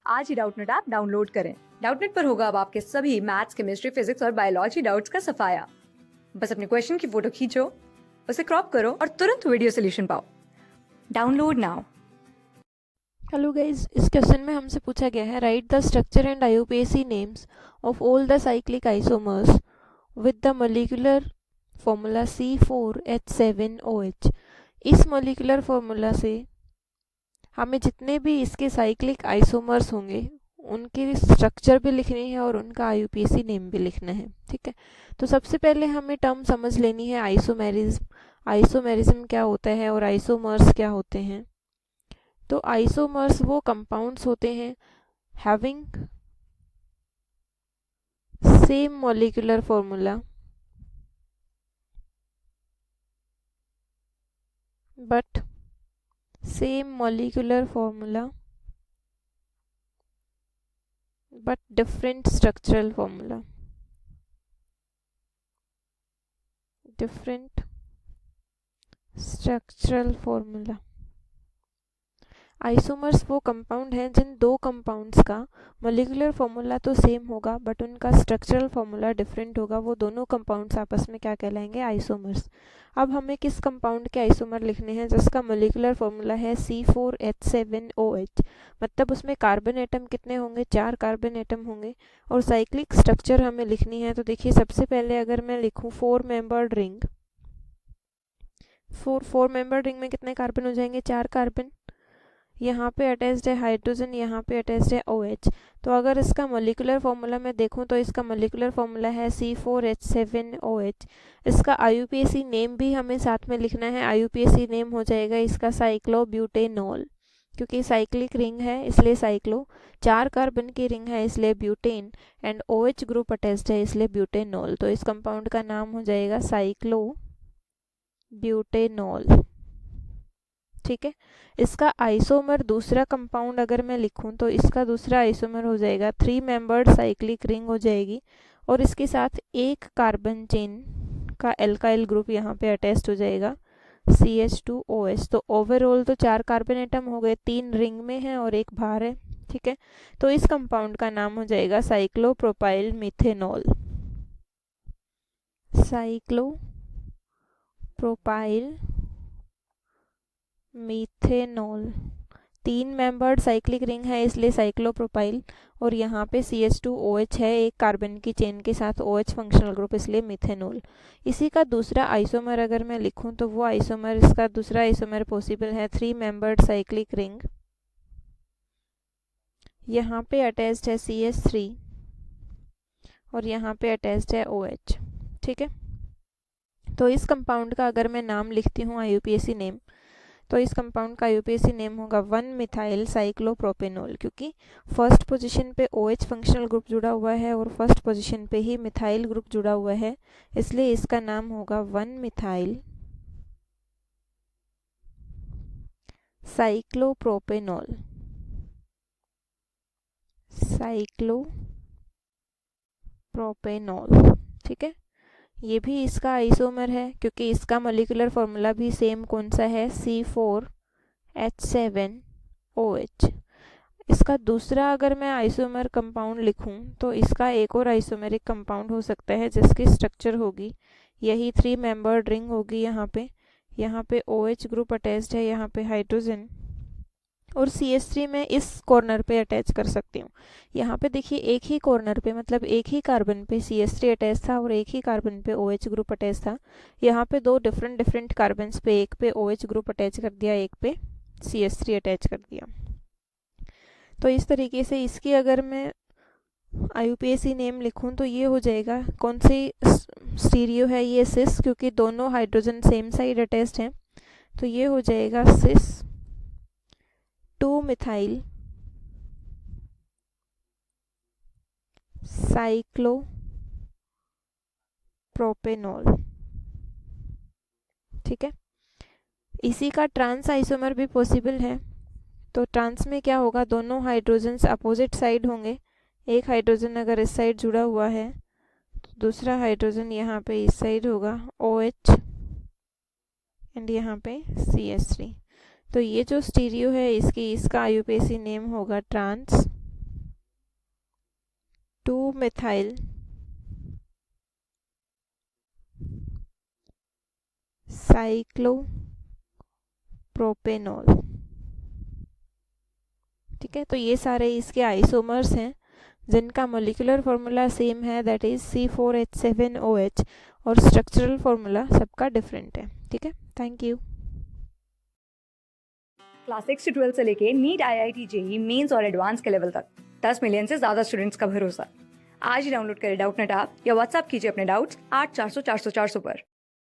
आज ही Doubtnut app download करें। Doubtnut पर होगा अब आपके सभी मैथ्स, केमिस्ट्री, फिजिक्स और बायोलॉजी डाउट्स का सफाया। बस अपने क्वेश्चन की फोटो खींचो, उसे क्रॉप करो और तुरंत वीडियो सोल्यूशन पाओ। Download now. हेलो गाइज, इस क्वेश्चन में हमसे पूछा गया है right the structure and IUPAC names of all the cyclic isomers with the molecular formula C4H7OH। इस मोलिकुलर फॉर्मूला से हमें जितने भी इसके साइक्लिक आइसोमर्स होंगे उनकी स्ट्रक्चर भी लिखनी है और उनका आईयूपीएसी नेम भी लिखना है। ठीक है, तो सबसे पहले हमें टर्म समझ लेनी है आइसोमेरिज्म। आइसोमेरिज्म क्या होता है और आइसोमर्स क्या होते हैं। तो आइसोमर्स वो कंपाउंड्स होते हैं having same molecular formula but different structural formula. Isomers वो कंपाउंड हैं जिन दो कंपाउंड्स का मॉलिक्यूलर फॉर्मूला तो सेम होगा बट उनका स्ट्रक्चरल फॉर्मूला डिफरेंट होगा। वो दोनों कंपाउंड्स आपस में क्या कहलाएंगे? आइसोमर्स। अब हमें किस कंपाउंड के आइसोमर लिखने हैं जिसका मॉलिक्यूलर फॉर्मूला है C4H7OH, मतलब उसमें कार्बन एटम कितने होंगे? 4 कार्बन एटम होंगे और साइक्लिक स्ट्रक्चर हमें लिखनी है। तो देखिए, सबसे पहले अगर मैं लिखूं 4 मेंबर्ड रिंग, 4 मेंबर्ड रिंग में कितने कार्बन हो जाएंगे? 4 कार्बन। यहाँ पे अटैच्ड है हाइड्रोजन, यहाँ पे अटैच्ड है OH। तो अगर इसका मॉलिक्यूलर फॉर्मूला मैं देखूँ तो इसका मॉलिक्यूलर फॉर्मूला है C4H7OH। इसका आईयूपीएसी नेम भी हमें साथ में लिखना है। आईयूपीएसी नेम हो जाएगा इसका साइक्लोब्यूटेनॉल, क्योंकि साइक्लिक रिंग है इसलिए साइक्लो, 4 कार्बन की रिंग है इसलिए butane and OH group attached है इसलिए ब्यूटेनॉल। तो इस कंपाउंड का नाम हो जाएगा साइक्लोब्यूटेनॉल। ठीक है, इसका आइसोमर दूसरा कंपाउंड अगर मैं लिखूं तो इसका दूसरा आइसोमर हो जाएगा 3 मेंबर्ड साइक्लिक रिंग हो जाएगी और इसके साथ एक कार्बन चेन का एल्काइल ग्रुप यहाँ पे अटैच्ड हो जाएगा CH2OH। तो ओवरऑल तो 4 कार्बन एटम हो गए, 3 रिंग में है और एक बाहर है। ठीक है, तो इस कंपाउंड का नाम हो जाएगा cyclopropyl methanol. Cyclopropyl methanol. 3 membered cyclic ring है इसलिए साइक्लोप्रोपाइल और यहाँ पे CH2OH है एक कार्बन की चेन के साथ OH फंक्शनल ग्रुप इसलिए मिथेनॉल। इसी का दूसरा आइसोमर अगर मैं लिखूं तो वो आइसोमर, इसका दूसरा आइसोमर पॉसिबल है 3 मेंबर्ड साइक्लिक रिंग, यहाँ पे अटैच्ड है CH3 और यहाँ पे अटैच्ड है OH। ठीक है, तो इस कंपाउंड का अगर मैं नाम लिखती हूँ आईयूपीएसी नेम, तो इस कंपाउंड का आईयूपीएसी नेम होगा 1 मिथाइल साइक्लोप्रोपेनॉल, क्योंकि फर्स्ट पोजीशन पे OH फंक्शनल ग्रुप जुड़ा हुआ है और फर्स्ट पोजीशन पे ही मिथाइल ग्रुप जुड़ा हुआ है, इसलिए इसका नाम होगा 1 मिथाइल साइक्लोप्रोपेनॉल। ठीक है, ये भी इसका आइसोमर है क्योंकि इसका मॉलिक्यूलर फॉर्मूला भी सेम कौन सा है? C4H7OH। इसका दूसरा अगर मैं आइसोमर कंपाउंड लिखूं तो इसका एक और आइसोमेरिक कंपाउंड हो सकता है जिसकी स्ट्रक्चर होगी यही 3 मेंबर्ड रिंग होगी। यहाँ पे OH ग्रुप अटैच्ड है, यहाँ पे हाइड्रोजन और CH3 में इस कॉर्नर पे अटैच कर सकती हूँ। यहाँ पे देखिए एक ही कॉर्नर पे, मतलब एक ही कार्बन पे CH3 अटैच था और एक ही कार्बन पे OH ग्रुप अटैच था। यहाँ पे दो डिफरेंट कार्बन्स पे, एक पे OH ग्रुप अटैच कर दिया, एक पे CH3 अटैच कर दिया। तो इस तरीके से इसकी अगर मैं आईयूपीएसी नेम लिखूं तो ये हो जाएगा, कौन सी स्टीरियो है ये? सिस, क्योंकि दोनों हाइड्रोजन सेम साइड अटैच्ड हैं, तो ये हो जाएगा सिस 2 मिथाइल साइक्लोप्रोपेनॉल। ठीक है, इसी का ट्रांस आइसोमर भी पॉसिबल है। तो ट्रांस में क्या होगा? दोनों हाइड्रोजन्स अपोजिट साइड होंगे। एक हाइड्रोजन अगर इस साइड जुड़ा हुआ है तो दूसरा हाइड्रोजन यहाँ पे इस साइड होगा OH एंड यहाँ पे CH3। तो ये जो स्टीरियो है इसका आईयूपीएसी नेम होगा ट्रांस 2-methyl साइक्लोप्रोपेनॉल। ठीक है, तो ये सारे इसके आइसोमर्स हैं जिनका मोलिकुलर फॉर्मूला सेम है, दैट इज C4H7OH, और स्ट्रक्चरल फॉर्मूला सबका डिफरेंट है। ठीक है, थैंक यू। क्लास 6 से 12 से लेके नीट, IIT, JEE मेंस और एडवांस के लेवल तक 10 मिलियन से ज्यादा स्टूडेंट्स का भरोसा। आज ही डाउनलोड करें डाउटनेट ऐप या व्हाट्सएप कीजिए अपने डाउट्स 8400 400 400 पर।